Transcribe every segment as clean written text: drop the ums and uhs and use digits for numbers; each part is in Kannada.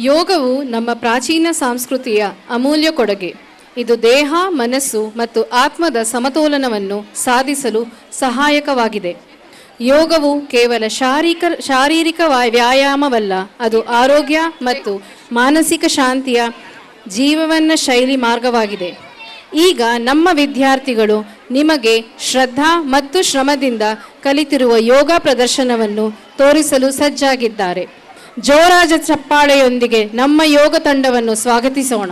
ಯೋಗವು ನಮ್ಮ ಪ್ರಾಚೀನ ಸಂಸ್ಕೃತಿಯ ಅಮೂಲ್ಯ ಕೊಡುಗೆ. ಇದು ದೇಹ, ಮನಸ್ಸು ಮತ್ತು ಆತ್ಮದ ಸಮತೋಲನವನ್ನು ಸಾಧಿಸಲು ಸಹಾಯಕವಾಗಿದೆ. ಯೋಗವು ಕೇವಲ ಶಾರೀರಿಕ ವ್ಯಾಯಾಮವಲ್ಲ, ಅದು ಆರೋಗ್ಯ ಮತ್ತು ಮಾನಸಿಕ ಶಾಂತಿಯ ಜೀವನ ಶೈಲಿ ಮಾರ್ಗವಾಗಿದೆ. ಈಗ ನಮ್ಮ ವಿದ್ಯಾರ್ಥಿಗಳು ನಿಮಗೆ ಶ್ರದ್ಧಾ ಮತ್ತು ಶ್ರಮದಿಂದ ಕಲಿತಿರುವ ಯೋಗ ಪ್ರದರ್ಶನವನ್ನು ತೋರಿಸಲು ಸಜ್ಜಾಗಿದ್ದಾರೆ. ಜೋರಾದ ಚಪ್ಪಾಳೆಯೊಂದಿಗೆ ನಮ್ಮ ಯೋಗ ತಂಡವನ್ನು ಸ್ವಾಗತಿಸೋಣ.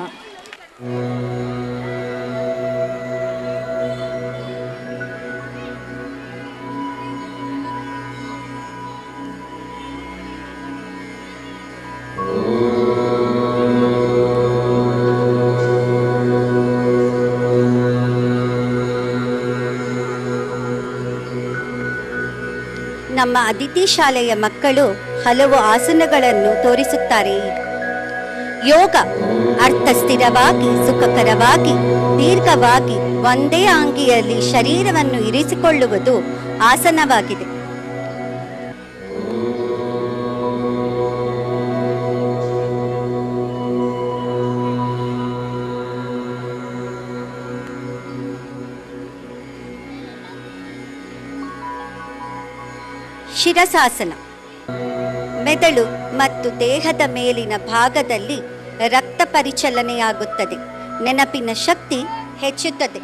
ನಮ್ಮ ಅತಿಥಿ ಶಾಲೆಯ ಮಕ್ಕಳು ಹಲವು ಆಸನಗಳನ್ನು ತೋರಿಸುತ್ತಾರೆ. ಯೋಗ ಅರ್ಥ ಸ್ಥಿರವಾಗಿ, ಸುಖಕರವಾಗಿ, ದೀರ್ಘವಾಗಿ ಒಂದೇ ಅಂಗಿಯಲ್ಲಿ ಶರೀರವನ್ನು ಇರಿಸಿಕೊಳ್ಳುವುದು ಆಸನವಾಗಿದೆ. ಶಿರಸಾಸನ. ಮೆದುಳು ಮತ್ತು ದೇಹದ ಮೇಲಿನ ಭಾಗದಲ್ಲಿ ರಕ್ತ ಪರಿಚಲನೆಯಾಗುತ್ತದೆ, ನೆನಪಿನ ಶಕ್ತಿ ಹೆಚ್ಚುತ್ತದೆ.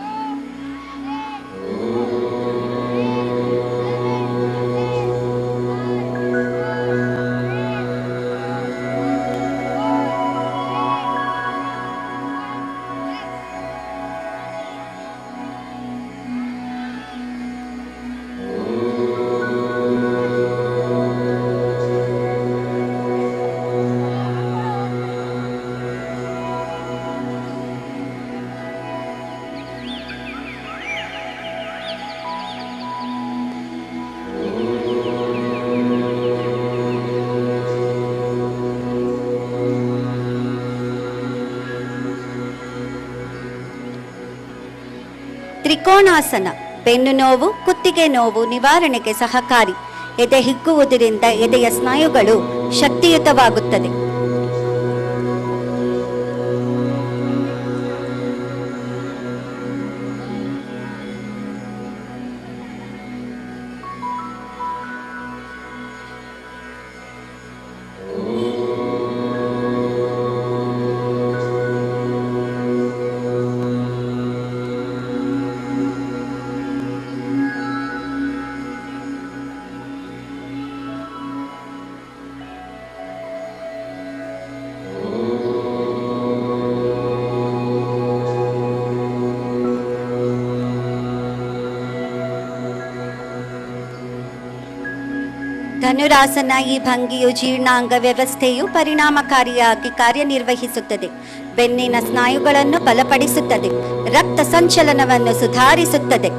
ತ್ರಿಕೋಣಾಸನ. ಬೆನ್ನು ನೋವು, ಕುತ್ತಿಗೆ ನೋವು ನಿವಾರಣೆಗೆ ಸಹಕಾರಿ. ಎದೆ ಹಿಗ್ಗುವುದರಿಂದ ಎದೆಯ ಸ್ನಾಯುಗಳು ಶಕ್ತಿಯುತವಾಗುತ್ತದೆ. ಧನುರಾಸನ. ಈ ಭಂಗಿಯು ಜೀರ್ಣಾಂಗ ವ್ಯವಸ್ಥೆಯು ಪರಿಣಾಮಕಾರಿಯಾಗಿ ಕಾರ್ಯನಿರ್ವಹಿಸುತ್ತದೆ. ಬೆನ್ನಿನ ಸ್ನಾಯುಗಳನ್ನು ಬಲಪಡಿಸುತ್ತದೆ, ರಕ್ತ ಸಂಚಲನವನ್ನು ಸುಧಾರಿಸುತ್ತದೆ.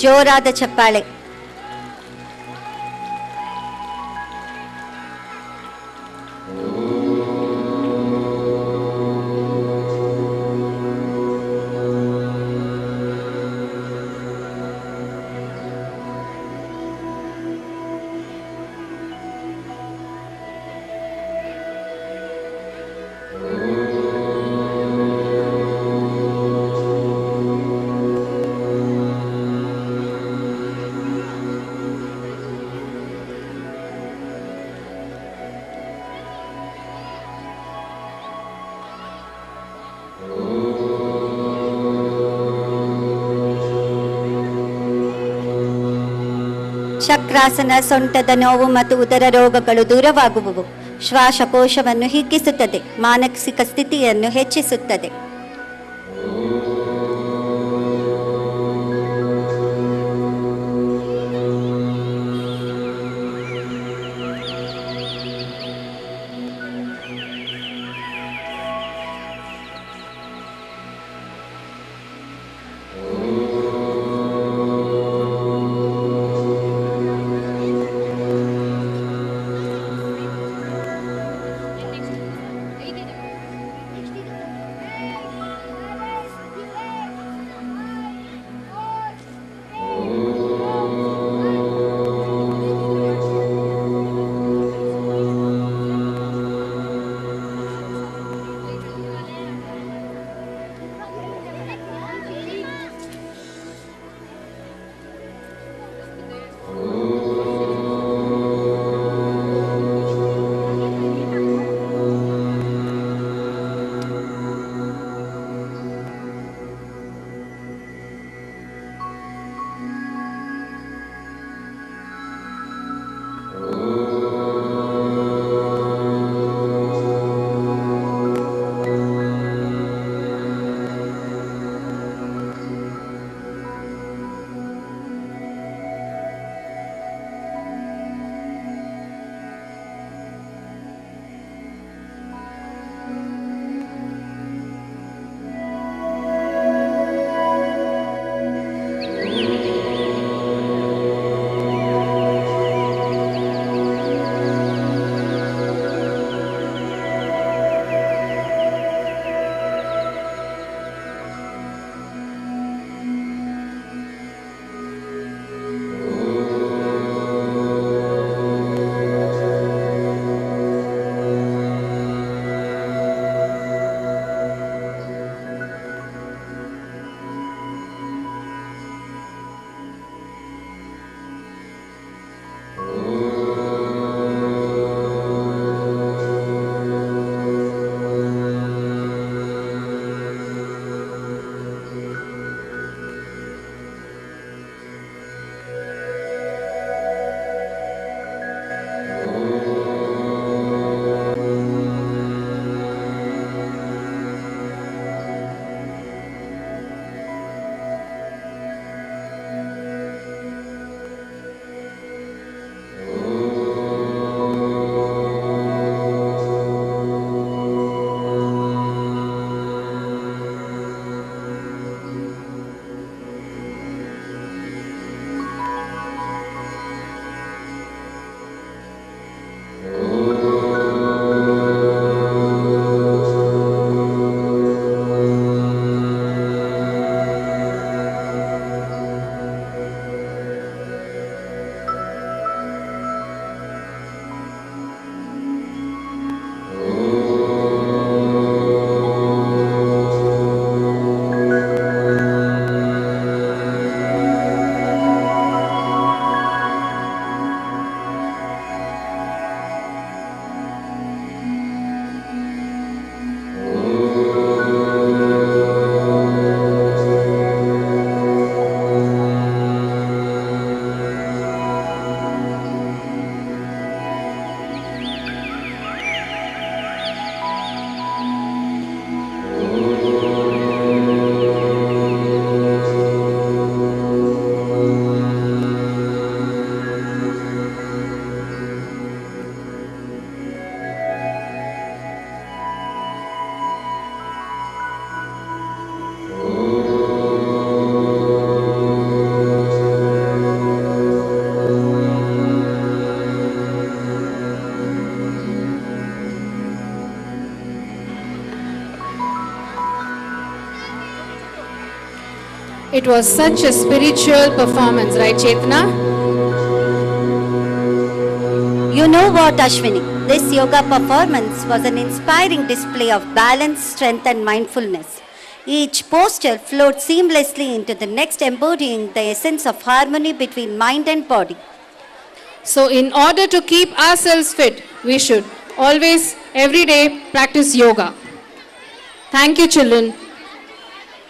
ಜೋರಾದ ಚಪ್ಪಾಳೆ. ಚಕ್ರಾಸನ. ಸೊಂಟದ ನೋವು ಮತ್ತು ಉದರ ರೋಗಗಳು ದೂರವಾಗುವುವು. ಶ್ವಾಸಕೋಶವನ್ನು ಹಿಗ್ಗಿಸುತ್ತದೆ, ಮಾನಸಿಕ ಸ್ಥಿತಿಯನ್ನು ಹೆಚ್ಚಿಸುತ್ತದೆ. It was such a spiritual performance, right, Chetna? You know what, Ashwini? This yoga performance was an inspiring display of balance, strength, and mindfulness. Each posture flowed seamlessly into the next, embodying the essence of harmony between mind and body. So, in order to keep ourselves fit, we should always, every day, practice yoga. Thank you, children.